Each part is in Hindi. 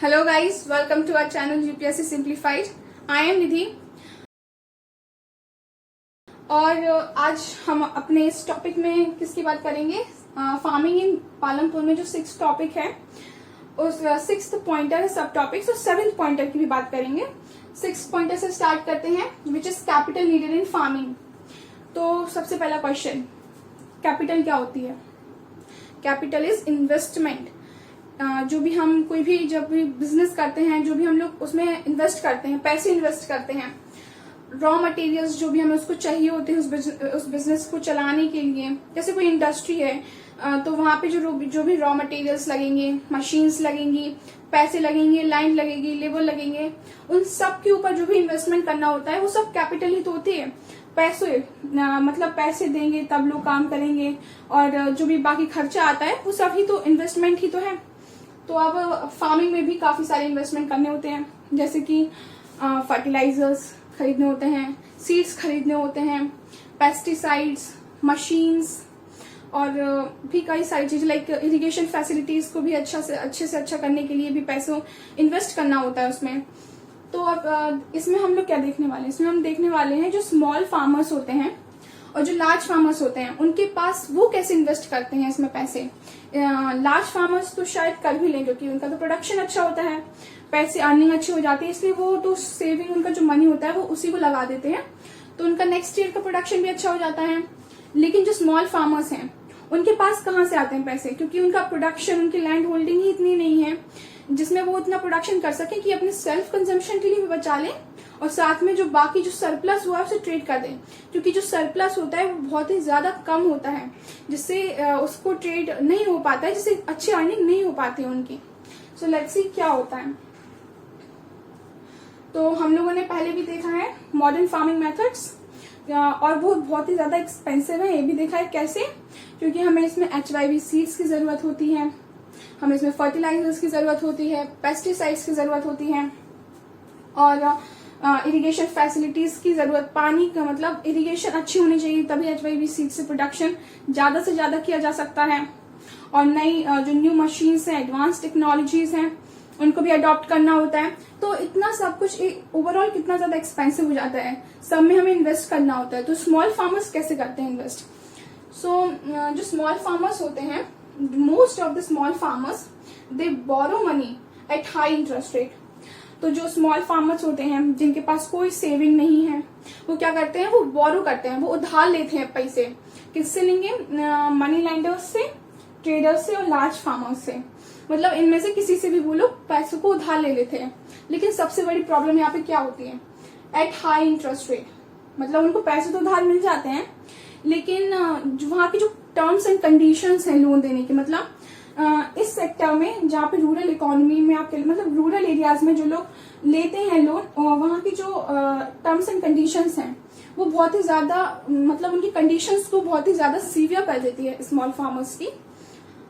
Hello guys, welcome to our channel UPSC simplified. I am Nidhi और आज हम अपने इस टॉपिक में किसकी बात करेंगे? फार्मिंग इन पालमपुर में जो 6 टॉपिक है उस 6th पॉइंटर है सब टॉपिक्स और 7th पॉइंटर की भी बात करेंगे। 6th पॉइंटर से स्टार्ट करते हैं, which is capital needed in farming. तो सबसे पहला क्वेश्चन, कैपिटल क्या होती है? Capital is investment. जो भी हम कोई भी जब भी बिजनेस करते हैं, जो भी हम लोग उसमें इन्वेस्ट करते हैं, पैसे इन्वेस्ट करते हैं, रॉ मटेरियल्स जो भी हमें उसको चाहिए होते हैं उस बिजनेस को चलाने के लिए। जैसे कोई इंडस्ट्री है तो वहां पे जो भी रॉ मटेरियल्स लगेंगे, मशीन्स लगेंगी, पैसे लगेंगे, लाइन लगेगी, लेबर लगेंगे, उन सब के ऊपर जो भी इन्वेस्टमेंट करना होता है वो सब कैपिटल ही तो होती है। पैसे मतलब पैसे देंगे तब लोग काम करेंगे और जो भी बाकी खर्चा आता है वो सब ही तो इन्वेस्टमेंट ही तो है। तो अब फार्मिंग में भी काफी सारे इन्वेस्टमेंट करने होते हैं, जैसे कि फर्टिलाइजर्स खरीदने होते हैं, सीड्स खरीदने होते हैं, पेस्टिसाइड्स, मशीन्स और भी कई सारी चीजें लाइक इरिगेशन फैसिलिटीज को भी अच्छे से अच्छा करने के लिए भी पैसों इन्वेस्ट करना होता है उसमें। तो अब इसमें हम लोग क्या देखने वाले हैं? इसमें हम देखने वाले हैं जो स्मॉल फार्मर्स होते हैं और जो लार्ज फार्मर्स होते हैं उनके पास वो कैसे इन्वेस्ट करते हैं इसमें पैसे। लार्ज फार्मर्स तो शायद कर भी लें क्योंकि उनका तो प्रोडक्शन अच्छा होता है, पैसे अर्निंग अच्छी हो जाती है, इसलिए वो तो सेविंग उनका जो मनी होता है वो उसी को लगा देते हैं, तो उनका नेक्स्ट ईयर का प्रोडक्शन भी अच्छा हो जाता है। लेकिन जो स्मॉल फार्मर्स हैं उनके पास कहाँ से आते हैं पैसे? क्योंकि उनका प्रोडक्शन, उनकी लैंड होल्डिंग ही इतनी नहीं है जिसमें वो इतना प्रोडक्शन कर सके कि अपने सेल्फ कंजम्पशन के लिए भी बचा लें और साथ में जो बाकी जो सरप्लस हुआ है उसे ट्रेड कर दें। क्योंकि जो सरप्लस होता है वो बहुत ही ज्यादा कम होता है, जिससे उसको ट्रेड नहीं हो पाता है, जिससे अच्छी अर्निंग नहीं हो पाती है उनकी। सो लेट्स सी क्या होता है। तो हम लोगों ने पहले भी देखा है मॉडर्न फार्मिंग मेथड्स और वो बहुत ही ज्यादा एक्सपेंसिव है। ये भी देखा है कैसे, क्योंकि हमें इसमें HYV सीड्स की जरूरत होती है, हमें इसमें फर्टिलाइजर्स की जरूरत होती है, पेस्टिसाइड्स की जरूरत होती है और इरिगेशन फैसिलिटीज की जरूरत। पानी का मतलब इरिगेशन अच्छी होनी चाहिए, तभी HYV सीड से प्रोडक्शन ज्यादा से ज्यादा किया जा सकता है। और नई जो न्यू मशीन्स हैं, एडवांस टेक्नोलॉजीज हैं, उनको भी अडॉप्ट करना होता है। तो इतना सब कुछ ओवरऑल कितना ज्यादा एक्सपेंसिव हो जाता है, सब में हमें इन्वेस्ट करना होता है। तो स्मॉल फार्मर्स कैसे करते हैं इन्वेस्ट? जो स्मॉल फार्मर्स होते हैं, most of the small farmers they borrow money at high interest rate. तो जो स्मॉल फार्मर्स होते हैं जिनके पास कोई सेविंग नहीं है वो क्या करते हैं? वो बोरो करते हैं, वो उधार लेते हैं पैसे। किससे लेंगे? मनी लैंडर्स से, ट्रेडर्स से और लार्ज फार्मर्स से। मतलब इनमें से किसी से भी वो लोग पैसों को उधार ले लेते हैं। लेकिन सबसे बड़ी प्रॉब्लम यहाँ पे क्या होती है? Eight high interest rate. मतलब उनको पैसे तो उधार मिल जाते हैं लेकिन वहां की जो टर्म्स एंड कंडीशंस हैं लोन देने की, मतलब इस सेक्टर में जहाँ पे रूरल इकोनॉमी में आपके मतलब रूरल एरियाज में जो लोग लेते हैं लोन, वहां की जो टर्म्स एंड कंडीशंस हैं वो बहुत ही ज्यादा, मतलब उनकी कंडीशंस को बहुत ही ज्यादा सीवियर कर देती है स्मॉल फार्मर्स की।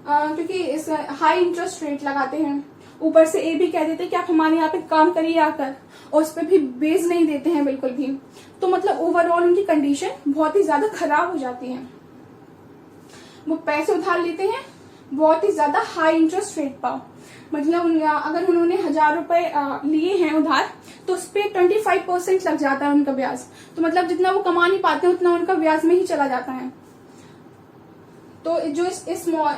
क्योंकि इस हाई इंटरेस्ट रेट लगाते हैं, ऊपर से ये भी कह देते हैं कि आप हमारे यहाँ पे काम करिए आकर, और उस पर भी बेस नहीं देते हैं बिल्कुल भी। तो मतलब ओवरऑल उनकी कंडीशन बहुत ही ज्यादा खराब हो जाती है। वो पैसे उधार लेते हैं बहुत ही ज्यादा हाई इंटरेस्ट रेट पर। मतलब अगर उन्होंने 1000 रुपए लिए हैं उधार तो उस पर 25% लग जाता है उनका ब्याज। तो मतलब जितना वो कमा नहीं पाते उतना उनका ब्याज में ही चला जाता है। तो जो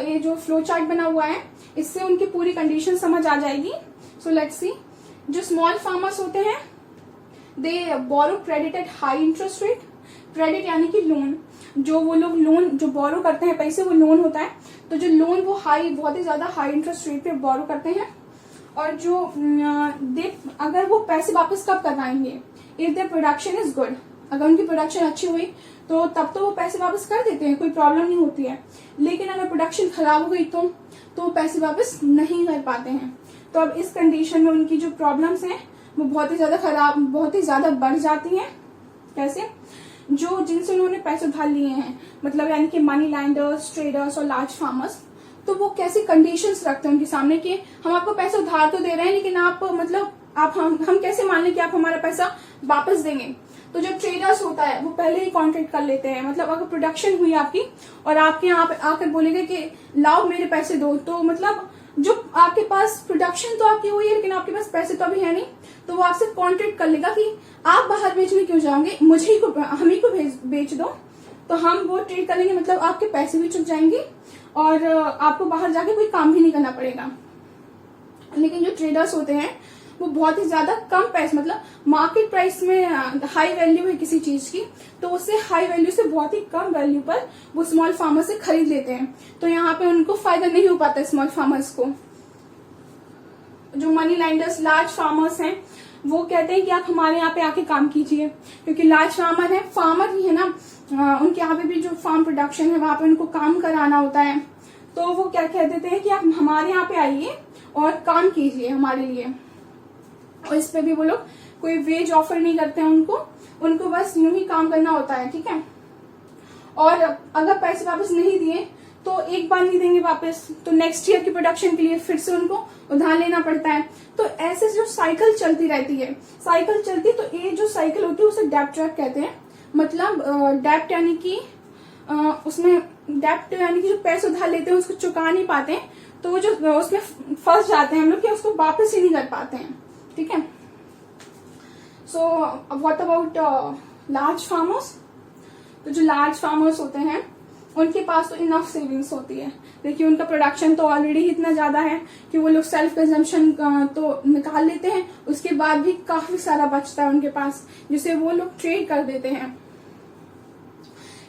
ये जो फ्लो चार्ट बना हुआ है इससे उनकी पूरी कंडीशन समझ आ जाएगी। So let's see. जो स्मॉल फार्मर्स होते हैं they borrow credit at high interest rate. Credit यानी कि लोन, जो वो लोग लोन जो बोरो करते हैं पैसे, वो लोन होता है। तो जो लोन वो बहुत ही ज्यादा हाई इंटरेस्ट रेट पे बोरो करते हैं। और जो अगर वो पैसे वापस कब करवाएंगे? If their production is good, अगर उनकी प्रोडक्शन अच्छी हुई तो तब तो वो पैसे वापस कर देते हैं, कोई प्रॉब्लम नहीं होती है। लेकिन अगर प्रोडक्शन खराब हो गई तो पैसे वापस नहीं कर पाते हैं। तो अब इस कंडीशन में उनकी जो प्रॉब्लम्स हैं वो बहुत ही ज्यादा बढ़ जाती हैं। कैसे? जो जिनसे उन्होंने पैसे उधार लिए हैं, मतलब यानी कि मनी लैंडर्स, ट्रेडर्स और लार्ज फार्मर्स, तो वो कैसी कंडीशंस रखते हैं उनके सामने कि हम आपको पैसे उधार तो दे रहे हैं लेकिन हम कैसे मान लें कि आप हमारा पैसा वापस देंगे? तो जो ट्रेडर्स होता है वो पहले ही कॉन्ट्रैक्ट कर लेते हैं। मतलब अगर प्रोडक्शन हुई आपकी और आपके यहाँ आकर बोलेंगे कि लाओ मेरे पैसे दो, तो मतलब जो आपके पास प्रोडक्शन तो आपकी हुई है लेकिन आपके पास पैसे तो अभी है नहीं, तो वो आपसे कॉन्ट्रैक्ट कर लेगा कि आप बाहर बेचने क्यों जाओगे, मुझे ही को, हम ही को बेच दो, तो हम वो ट्रेड कर लेंगे। मतलब आपके पैसे भी चुक जाएंगे और आपको बाहर जाके कोई काम भी नहीं करना पड़ेगा। लेकिन जो ट्रेडर्स होते हैं वो बहुत ही ज्यादा कम पैसे, मतलब मार्केट प्राइस में हाई वैल्यू है किसी चीज की, तो उससे हाई वैल्यू से बहुत ही कम वैल्यू पर वो स्मॉल फार्मर से खरीद लेते हैं। तो यहाँ पे उनको फायदा नहीं हो पाता स्मॉल फार्मर्स को। जो मनी लैंडर्स लार्ज फार्मर्स हैं वो कहते हैं कि आप हमारे यहाँ पे आके काम कीजिए, क्योंकि लार्ज फार्मर है, फार्मर ही है ना, उनके यहाँ पे भी जो फार्म प्रोडक्शन है वहां पे उनको काम कराना होता है। तो वो क्या कह देते हैं कि आप हमारे यहाँ पे आइए और काम कीजिए हमारे लिए। और इस पे भी वो लोग कोई वेज ऑफर नहीं करते हैं उनको बस यूं ही काम करना होता है, ठीक है। और अगर पैसे वापस नहीं दिए तो एक बार नहीं देंगे वापस, तो नेक्स्ट ईयर की प्रोडक्शन के लिए फिर से उनको उधार लेना पड़ता है। तो ऐसे जो साइकिल चलती रहती है, तो ये जो साइकिल होती है उसे डेब्ट ट्रैप कहते हैं। मतलब डेब्ट यानी कि उसमें डेब्ट यानी कि जो पैसे उधार लेते हैं उसको चुका नहीं पाते, तो वो जो उसमें फंस जाते हैं हम लोग कि उसको वापस ही नहीं कर पाते हैं, ठीक है। So what about large farmers? तो जो लार्ज फार्मर्स होते हैं उनके पास तो इनफ सेविंग्स होती है। देखिए उनका प्रोडक्शन तो ऑलरेडी इतना ज्यादा है कि वो लोग सेल्फ कंजम्पशन तो निकाल लेते हैं, उसके बाद भी काफी सारा बचता है उनके पास, जिसे वो लोग ट्रेड कर देते हैं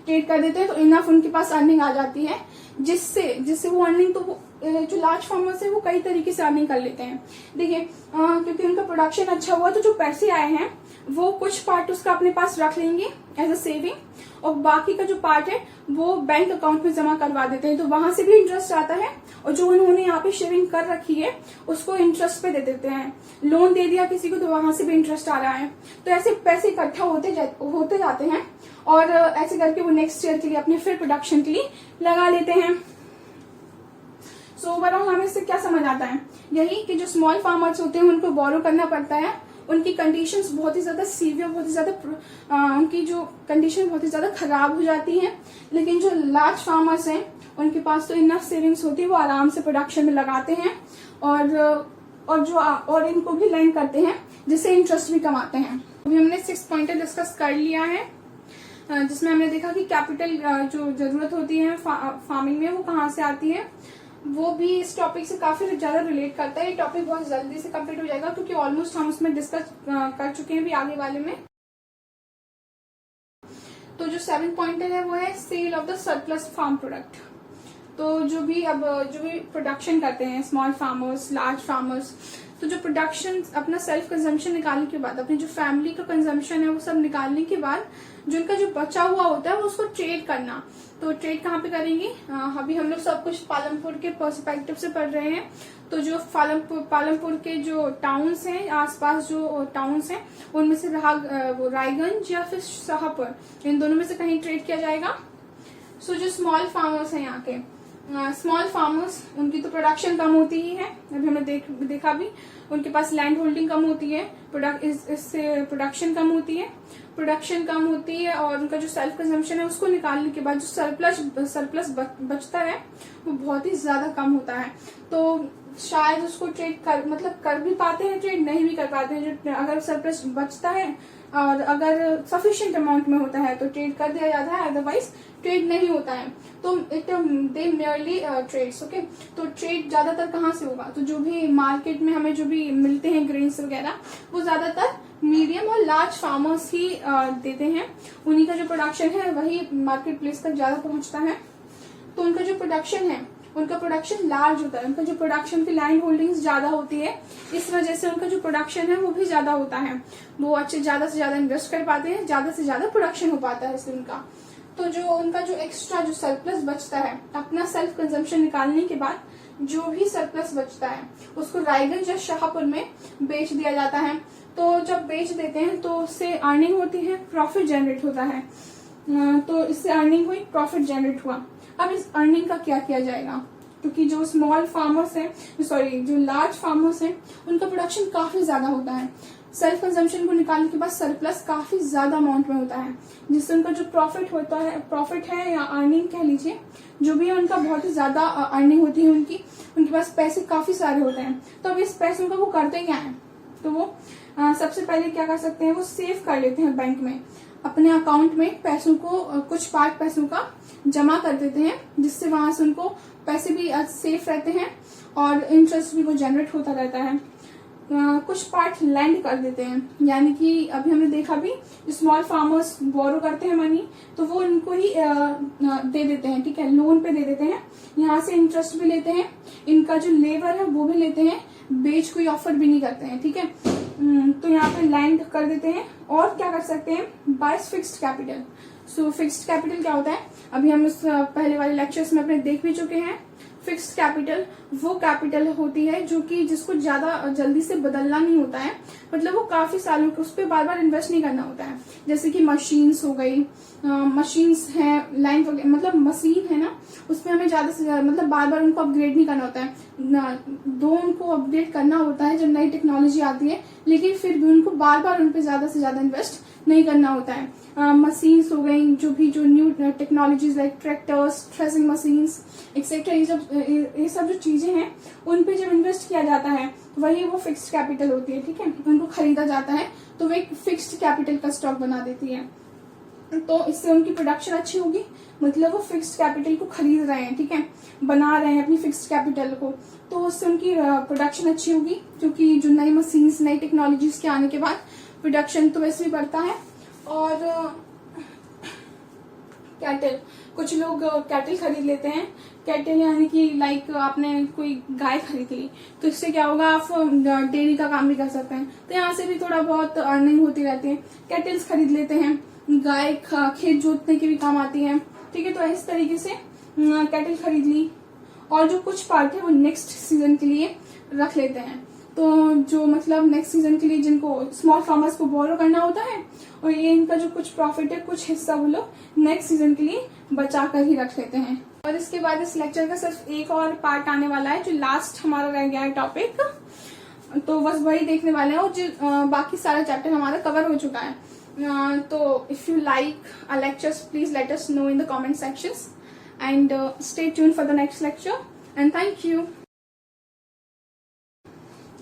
तो इनफ उनके पास अर्निंग आ जाती है, जिससे वो अर्निंग तो जो लार्ज फार्मर्स है वो कई तरीके से अर्निंग कर लेते हैं। देखिए क्योंकि उनका प्रोडक्शन अच्छा हुआ तो जो पैसे आए हैं वो कुछ पार्ट उसका अपने पास रख लेंगे एज अ सेविंग, और बाकी का जो पार्ट है वो बैंक अकाउंट में जमा करवा देते हैं, तो वहां से भी इंटरेस्ट आता है। और जो उन्होंने यहाँ पे शेविंग कर रखी है उसको इंटरेस्ट पे दे देते हैं। लोन दे दिया किसी को तो वहां से भी इंटरेस्ट आ रहा है। तो ऐसे पैसे इकट्ठा होते जाते हैं और ऐसे करके वो नेक्स्ट ईयर के लिए अपने फिर प्रोडक्शन के लिए लगा लेते हैं। सो ओवरऑल हमें इससे क्या समझ आता है? यही कि जो स्मॉल फार्मर्स होते हैं उनको बोरो करना पड़ता है, उनकी कंडीशंस बहुत ही ज्यादा सीवियर, बहुत ही ज्यादा उनकी जो कंडीशन बहुत ही ज्यादा खराब हो जाती है। लेकिन जो लार्ज फार्मर्स हैं उनके पास तो इनफ सेविंग्स होती है, वो आराम से प्रोडक्शन में लगाते हैं और इनको भी लैंड करते हैं, जिससे इंटरेस्ट भी कमाते हैं। अभी हमने 6 पॉइंटर डिस्कस कर लिया है, जिसमें हमने देखा कि कैपिटल जो जरूरत होती है फार्मिंग में वो कहाँ से आती है। वो भी इस टॉपिक से काफी ज्यादा रिलेट करता है। ये टॉपिक बहुत जल्दी से कंप्लीट हो जाएगा क्योंकि ऑलमोस्ट हम उसमें डिस्कस कर चुके हैं भी आगे वाले में। तो जो 7 पॉइंटर है वो है sale of the surplus farm product. तो जो भी प्रोडक्शन करते हैं स्मॉल फार्मर्स, लार्ज फार्मर्स, तो जो प्रोडक्शन अपना सेल्फ कंजम्पशन निकालने के बाद, अपनी जो फैमिली का कंजम्पशन है वो सब निकालने के बाद जो उनका जो बचा हुआ होता है वो उसको ट्रेड करना। तो ट्रेड कहाँ पे करेंगे? अभी हम लोग सब कुछ पालमपुर के पर्सपेक्टिव से पढ़ रहे हैं। तो जो पालमपुर के जो टाउन्स हैं, आसपास जो टाउन्स हैं, उनमें से रायगंज या फिर शाहपुर, इन दोनों में से कहीं ट्रेड किया जाएगा। सो जो स्मॉल फार्मर्स हैं यहाँ के स्मॉल फार्मर्स, उनकी तो प्रोडक्शन कम होती ही है, अभी हमने देखा भी, उनके पास लैंड होल्डिंग कम होती है, इससे प्रोडक्शन कम होती है और उनका जो सेल्फ कंजम्पशन है उसको निकालने के बाद जो सरप्लस बचता है वो बहुत ही ज्यादा कम होता है। तो शायद उसको ट्रेड कर भी पाते हैं, ट्रेड नहीं भी कर पाते हैं। जो अगर सरप्लस बचता है और अगर सफिशिएंट अमाउंट में होता है तो ट्रेड कर दिया जाता है, अदरवाइज ट्रेड नहीं होता है। तो दे मेयरली ट्रेड्स, ओके। तो ट्रेड ज्यादातर कहाँ से होगा? तो जो भी मार्केट में हमें जो भी मिलते हैं ग्रेन्स वगैरह, वो ज्यादातर मीडियम और लार्ज फार्मर्स ही देते हैं। उन्हीं का जो प्रोडक्शन है वही मार्केट प्लेस तक ज्यादा पहुंचता है। तो उनका जो प्रोडक्शन है उनका प्रोडक्शन लार्ज होता है, उनका जो प्रोडक्शन की लैंड होल्डिंग्स ज्यादा होती है, इस वजह से उनका जो प्रोडक्शन है वो भी ज्यादा होता है। वो ज्यादा से ज्यादा इन्वेस्ट कर पाते हैं, ज्यादा से ज्यादा प्रोडक्शन हो पाता है इसलिए उनका। तो जो उनका जो एक्स्ट्रा जो सरप्लस बचता है, अपना सेल्फ कंजम्पशन निकालने के बाद जो भी सरप्लस बचता है उसको रायगंज या शाहपुर में बेच दिया जाता है। तो जब बेच देते हैं तो उससे अर्निंग होती है, प्रॉफिट जनरेट होता है। तो इससे अर्निंग हुई, प्रॉफिट जनरेट हुआ। अब इस अर्निंग का क्या किया जाएगा? क्योंकि जो स्मॉल फार्मर्स हैं, जो लार्ज फार्मर्स हैं, उनका प्रोडक्शन काफी ज्यादा होता है। सेल्फ कंजम्पशन को निकालने के बाद सरप्लस काफी ज्यादा अमाउंट में होता है, जिससे उनका जो प्रॉफिट है या अर्निंग कह लीजिए, जो भी है उनका बहुत ही ज्यादा अर्निंग होती है उनके पास पैसे काफी सारे होते हैं। तो अब इस पैसों का वो करते क्या है, तो वो सबसे पहले क्या कर सकते हैं, वो सेव कर लेते हैं बैंक में, अपने अकाउंट में पैसों को कुछ पार्ट पैसों का जमा कर देते हैं, जिससे वहां से उनको पैसे भी सेफ रहते हैं और इंटरेस्ट भी वो जनरेट होता रहता है। कुछ पार्ट लैंड कर देते हैं, यानी कि अभी हमने देखा भी स्मॉल फार्मर्स बोरो करते हैं मनी, तो वो इनको ही दे देते हैं, ठीक है, लोन पे दे देते हैं, यहाँ से इंटरेस्ट भी लेते हैं, इनका जो लेबर है वो भी लेते हैं, बेच कोई ऑफर भी नहीं करते हैं, ठीक है। तो यहाँ पे लैंड कर देते हैं। और क्या कर सकते हैं, बाइस फिक्स्ड कैपिटल। सो फिक्स्ड कैपिटल क्या होता है, अभी हम इस पहले वाले लेक्चर्स में अपने देख भी चुके हैं। फिक्स्ड कैपिटल वो कैपिटल होती है जो कि जिसको ज्यादा जल्दी से बदलना नहीं होता है, मतलब वो काफी सालों के उस पर बार बार इन्वेस्ट नहीं करना होता है। जैसे कि मशीन्स हो गई, मशीन्स है, लाइन मतलब मशीन है ना, उसमें हमें ज्यादा से ज्यादा मतलब बार बार उनको अपग्रेड नहीं करना होता है, दो उनको अपग्रेड करना होता है जब नई टेक्नोलॉजी आती है, लेकिन फिर भी उनको बार बार उन पे ज्यादा से ज्यादा इन्वेस्ट नहीं करना होता है। मशीन्स हो गई, जो new technologies like tractors, threshing machines etcetera, ये सब जो चीजें हैं उन पे जब इन्वेस्ट किया जाता है वही वो फिक्स्ड कैपिटल होती है, ठीक है। उनको खरीदा जाता है तो वो एक फिक्स्ड कैपिटल का स्टॉक बना देती है, तो इससे उनकी प्रोडक्शन अच्छी होगी, मतलब वो फिक्स्ड कैपिटल को खरीद रहे हैं, ठीक है, बना रहे हैं अपनी फिक्स्ड कैपिटल को, तो उससे उनकी प्रोडक्शन अच्छी होगी, क्योंकि जो नई मशीन्स नई टेक्नोलॉजीज के आने के बाद प्रोडक्शन तो वैसे भी बढ़ता है। और कैटल, कुछ लोग कैटल खरीद लेते हैं, कैटल यानी कि लाइक आपने कोई गाय खरीद ली, तो इससे क्या होगा, आप डेयरी का काम भी कर सकते हैं, तो यहाँ से भी थोड़ा बहुत अर्निंग होती रहती है। कैटल्स खरीद लेते हैं, गाय खेत जोतने के भी काम आती है, ठीक है, तो इस तरीके से कैटल खरीद ली। और जो कुछ पार्ट है वो नेक्स्ट सीजन के लिए रख लेते हैं, तो जो मतलब नेक्स्ट सीजन के लिए जिनको स्मॉल फार्मर्स को बोरो करना होता है, और ये इनका जो कुछ प्रॉफिट है कुछ हिस्सा वो लोग नेक्स्ट सीजन के लिए बचा कर ही रख लेते हैं। और इसके बाद इस लेक्चर का सिर्फ एक और पार्ट आने वाला है, जो लास्ट हमारा रह गया है टॉपिक, तो बस वही देखने वाले हैं, और जो बाकी सारा चैप्टर हमारा कवर हो चुका है। तो if you like our lectures, please let us know in the comment sections, and stay tuned for the next lecture, and thank you.